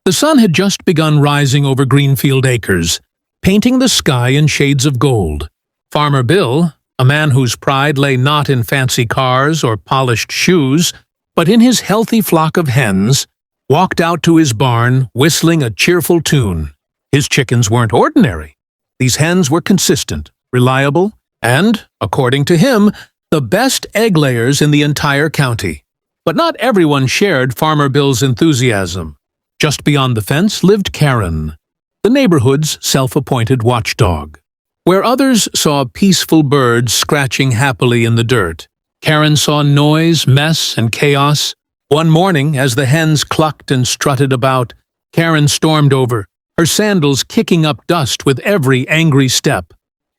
The sun had just begun rising over Greenfield acres, painting the sky in shades of gold. Farmer Bill, a man whose pride lay not in fancy cars or polished shoes, but in his healthy flock of hens, walked out to his barn whistling a cheerful tune. His chickens weren't ordinary. These hens were consistent, reliable, and, according to him, the best egg layers in the entire county. But not everyone shared Farmer Bill's enthusiasm. Just beyond the fence lived Karen, the neighborhood's self-appointed watchdog. Where others saw peaceful birds scratching happily in the dirt, Karen saw noise, mess, and chaos. One morning, as the hens clucked and strutted about, Karen stormed over, her sandals kicking up dust with every angry step.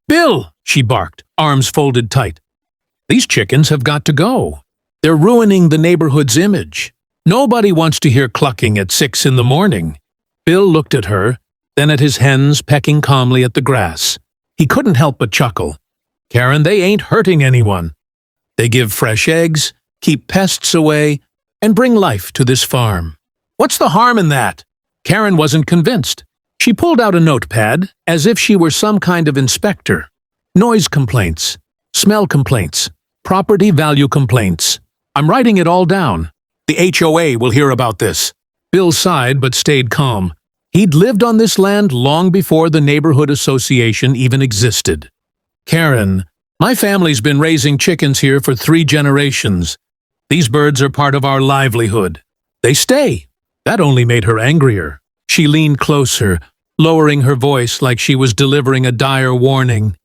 "Bill!" she barked, arms folded tight. "These chickens have got to go. They're ruining the neighborhood's image. Nobody wants to hear clucking at 6 in the morning." Bill looked at her, then at his hens pecking calmly at the grass. He couldn't help but chuckle. "Karen, they ain't hurting anyone. They give fresh eggs, keep pests away, and bring life to this farm. What's the harm in that?" Karen wasn't convinced. She pulled out a notepad, as if she were some kind of inspector. Noise complaints, smell complaints, property value complaints. "I'm writing it all down. The HOA will hear about this." Bill sighed but stayed calm. He'd lived on this land long before the neighborhood association even existed. "Karen, my family's been raising chickens here for 3 generations. These birds are part of our livelihood. They stay." That only made her angrier. She leaned closer, lowering her voice like she was delivering a dire warning.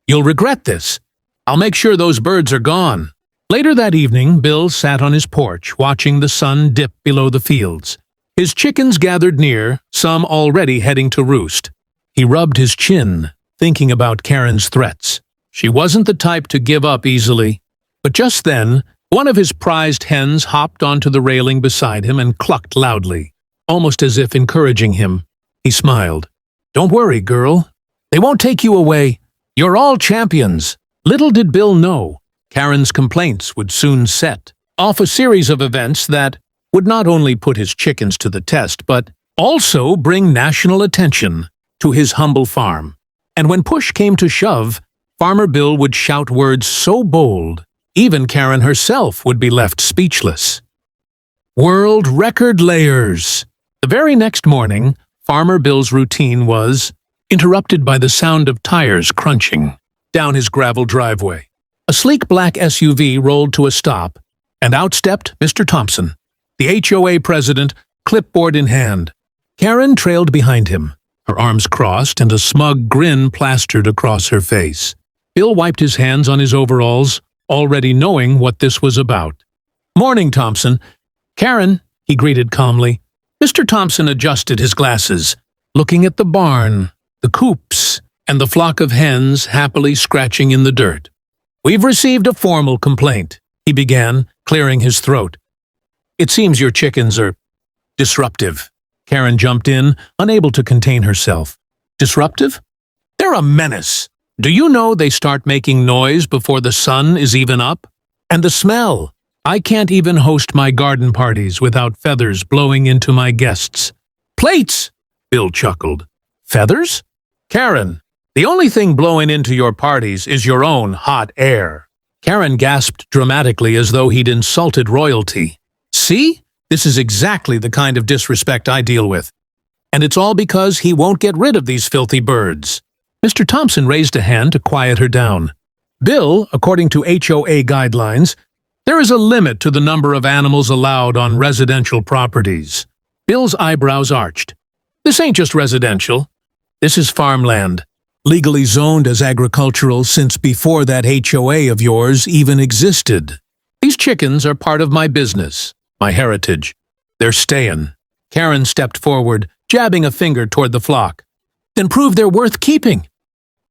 "You'll regret this. I'll make sure those birds are gone." Later that evening, Bill sat on his porch, watching the sun dip below the fields. His chickens gathered near, some already heading to roost. He rubbed his chin, thinking about Karen's threats. She wasn't the type to give up easily. But just then, one of his prized hens hopped onto the railing beside him and clucked loudly, almost as if encouraging him. He smiled. "Don't worry, girl. They won't take you away. You're all champions." Little did Bill know, Karen's complaints would soon set off a series of events that would not only put his chickens to the test, but also bring national attention to his humble farm. And when push came to shove, Farmer Bill would shout words so bold, even Karen herself would be left speechless. World record layers! The very next morning, Farmer Bill's routine was interrupted by the sound of tires crunching down his gravel driveway. A sleek black SUV rolled to a stop, and out stepped Mr. Thompson, the HOA president, clipboard in hand. Karen trailed behind him, her arms crossed and a smug grin plastered across her face. Bill wiped his hands on his overalls, already knowing what this was about. "Morning, Thompson." "Karen," he greeted calmly. Mr. Thompson adjusted his glasses, looking at the barn, the coops, and the flock of hens happily scratching in the dirt. "We've received a formal complaint," he began, clearing his throat. "It seems your chickens are disruptive." Karen jumped in, unable to contain herself. "Disruptive? They're a menace. Do you know they start making noise before the sun is even up? And the smell. I can't even host my garden parties without feathers blowing into my guests." "Plates!" Bill chuckled. "Feathers? Karen, the only thing blowing into your parties is your own hot air." Karen gasped dramatically as though he'd insulted royalty. "See? This is exactly the kind of disrespect I deal with. And it's all because he won't get rid of these filthy birds." Mr. Thompson raised a hand to quiet her down. "Bill, according to HOA guidelines, there is a limit to the number of animals allowed on residential properties." Bill's eyebrows arched. "This ain't just residential. This is farmland, legally zoned as agricultural since before that HOA of yours even existed. These chickens are part of my business, my heritage. They're stayin'." Karen stepped forward, jabbing a finger toward the flock. "Then prove they're worth keeping.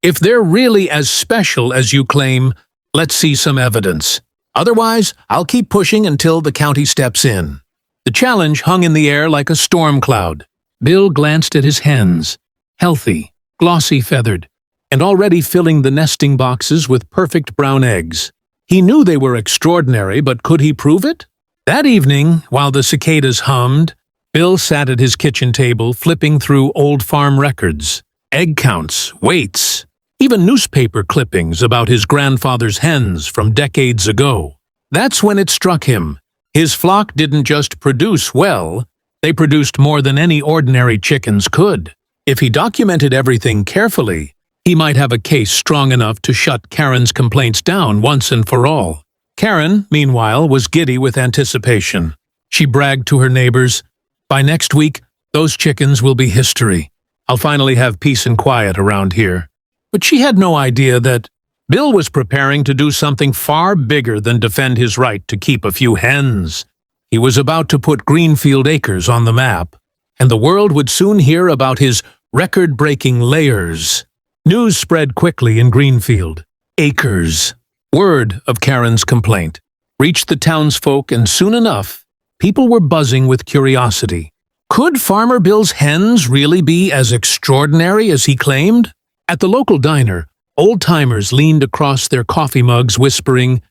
If they're really as special as you claim, let's see some evidence. Otherwise, I'll keep pushing until the county steps in." The challenge hung in the air like a storm cloud. Bill glanced at his hens, healthy, glossy-feathered, and already filling the nesting boxes with perfect brown eggs. He knew they were extraordinary, but could he prove it? That evening, while the cicadas hummed, Bill sat at his kitchen table flipping through old farm records, egg counts, weights, even newspaper clippings about his grandfather's hens from decades ago. That's when it struck him. His flock didn't just produce well, they produced more than any ordinary chickens could. If he documented everything carefully, he might have a case strong enough to shut Karen's complaints down once and for all. Karen, meanwhile, was giddy with anticipation. She bragged to her neighbors, "By next week, those chickens will be history. I'll finally have peace and quiet around here." But she had no idea that Bill was preparing to do something far bigger than defend his right to keep a few hens. He was about to put Greenfield Acres on the map, and the world would soon hear about his record-breaking layers. News spread quickly in Greenfield. Acres. Word of Karen's complaint reached the townsfolk, and soon enough, people were buzzing with curiosity. Could Farmer Bill's hens really be as extraordinary as he claimed? At the local diner, old-timers leaned across their coffee mugs whispering,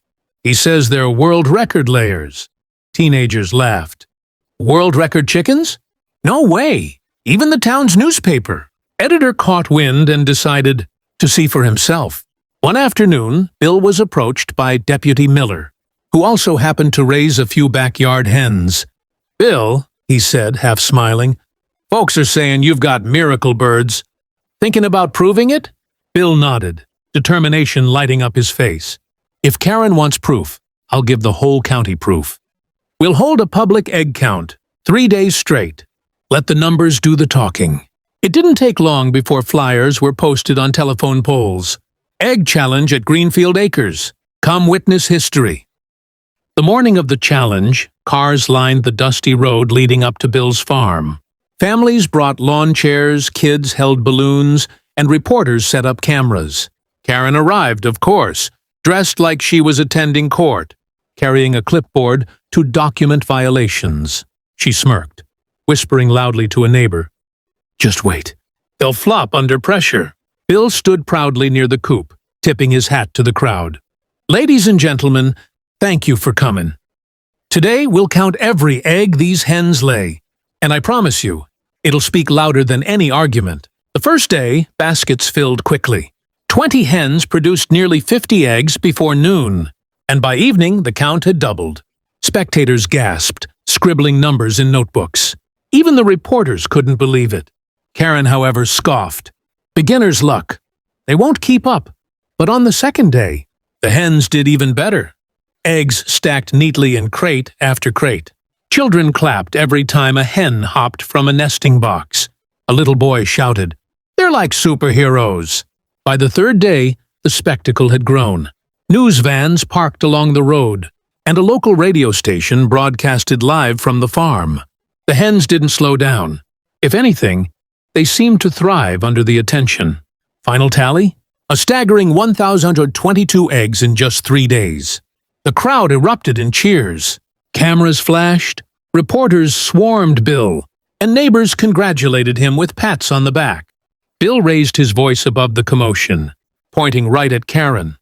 "He says they're world record layers." Teenagers laughed. "World record chickens? No way! Even the town's newspaper." Editor caught wind and decided to see for himself. One afternoon, Bill was approached by Deputy Miller, who also happened to raise a few backyard hens. "Bill," he said, half smiling, "folks are saying you've got miracle birds. Thinking about proving it?" Bill nodded, determination lighting up his face. "If Karen wants proof, I'll give the whole county proof. We'll hold a public egg count, 3 days straight. Let the numbers do the talking." It didn't take long before flyers were posted on telephone poles. "Egg challenge at Greenfield Acres. Come witness history." The morning of the challenge, cars lined the dusty road leading up to Bill's farm. Families brought lawn chairs, kids held balloons, and reporters set up cameras. Karen arrived, of course, dressed like she was attending court, carrying a clipboard to document violations. She smirked, whispering loudly to a neighbor, "Just wait. They'll flop under pressure." Bill stood proudly near the coop, tipping his hat to the crowd. "Ladies and gentlemen, thank you for coming. Today we'll count every egg these hens lay, and I promise you, it'll speak louder than any argument." The first day, baskets filled quickly. 20 hens produced nearly 50 eggs before noon, and by evening the count had doubled. Spectators gasped, scribbling numbers in notebooks. Even the reporters couldn't believe it. Karen, however, scoffed. "Beginner's luck. They won't keep up." But on the second day, the hens did even better. Eggs stacked neatly in crate after crate. Children clapped every time a hen hopped from a nesting box. A little boy shouted, "They're like superheroes." By the third day, the spectacle had grown. News vans parked along the road, and a local radio station broadcasted live from the farm. The hens didn't slow down. If anything, they seemed to thrive under the attention. Final tally? A staggering 1,022 eggs in just 3 days. The crowd erupted in cheers. Cameras flashed, reporters swarmed Bill, and neighbors congratulated him with pats on the back. Bill raised his voice above the commotion, pointing right at Karen.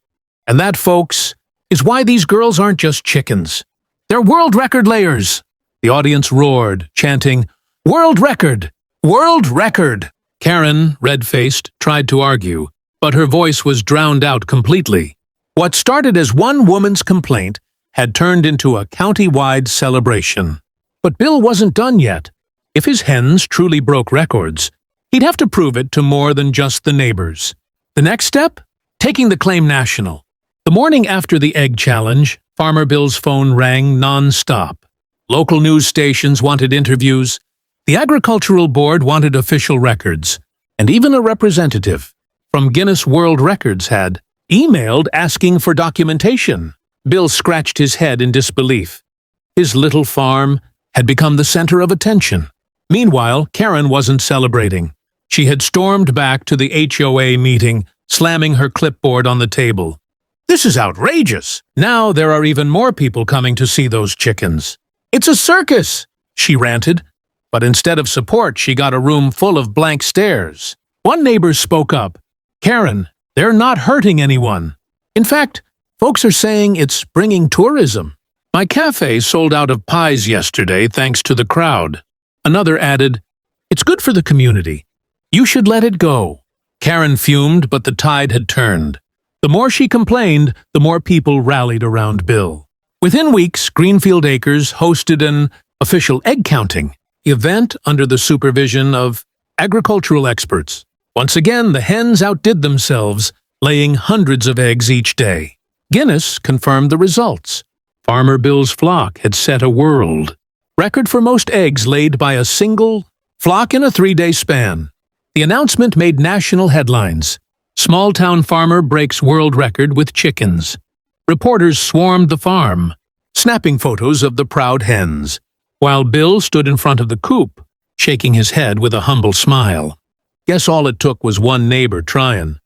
"And that, folks, is why these girls aren't just chickens. They're world record layers." The audience roared, chanting, "World record! World record!" Karen, red-faced, tried to argue, but her voice was drowned out completely. What started as one woman's complaint had turned into a county-wide celebration. But Bill wasn't done yet. If his hens truly broke records, he'd have to prove it to more than just the neighbors. The next step? Taking the claim national. The morning after the egg challenge, Farmer Bill's phone rang non-stop. Local news stations wanted interviews, the Agricultural Board wanted official records, and even a representative from Guinness World Records had emailed asking for documentation. Bill scratched his head in disbelief. His little farm had become the center of attention. Meanwhile, Karen wasn't celebrating. She had stormed back to the HOA meeting, slamming her clipboard on the table. "This is outrageous! Now there are even more people coming to see those chickens. It's a circus!" she ranted. But instead of support, she got a room full of blank stares. One neighbor spoke up. "Karen, they're not hurting anyone. In fact, folks are saying it's bringing tourism. My cafe sold out of pies yesterday thanks to the crowd." Another added, "It's good for the community. You should let it go." Karen fumed, but the tide had turned. The more she complained, the more people rallied around Bill. Within weeks, Greenfield Acres hosted an official egg counting event under the supervision of agricultural experts. Once again, the hens outdid themselves, laying hundreds of eggs each day. Guinness confirmed the results. Farmer Bill's flock had set a world record for most eggs laid by a single flock in a 3-day span. The announcement made national headlines. Small-town farmer breaks world record with chickens. Reporters swarmed the farm, snapping photos of the proud hens, while Bill stood in front of the coop, shaking his head with a humble smile. Guess all it took was one neighbor trying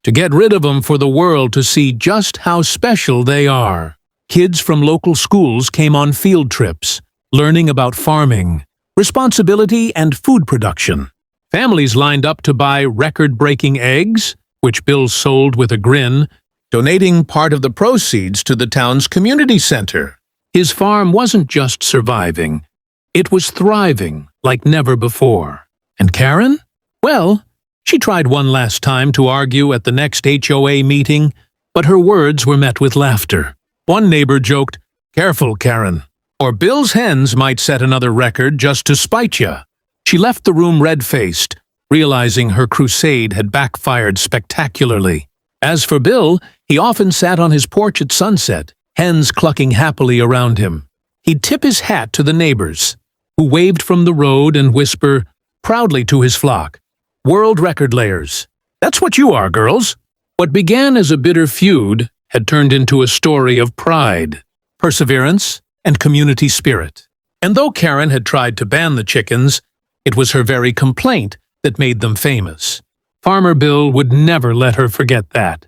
to get rid of them for the world to see just how special they are. Kids from local schools came on field trips, learning about farming, responsibility, and food production. Families lined up to buy record-breaking eggs, which Bill sold with a grin, donating part of the proceeds to the town's community center. His farm wasn't just surviving, it was thriving like never before. And Karen? Well, she tried one last time to argue at the next HOA meeting, but her words were met with laughter. One neighbor joked, "Careful, Karen, or Bill's hens might set another record just to spite ya." She left the room red-faced, realizing her crusade had backfired spectacularly. As for Bill, he often sat on his porch at sunset, hens clucking happily around him. He'd tip his hat to the neighbors, who waved from the road and whisper proudly to his flock, "World record layers. That's what you are, girls." What began as a bitter feud had turned into a story of pride, perseverance, and community spirit. And though Karen had tried to ban the chickens, it was her very complaint that made them famous. Farmer Bill would never let her forget that.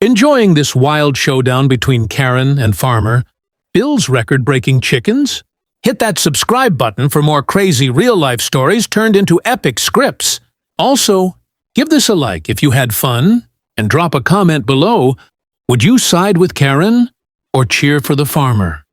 Enjoying this wild showdown between Karen and Farmer, Bill's record-breaking chickens? Hit that subscribe button for more crazy real-life stories turned into epic scripts. Also, give this a like if you had fun, and drop a comment below. Would you side with Karen or cheer for the farmer?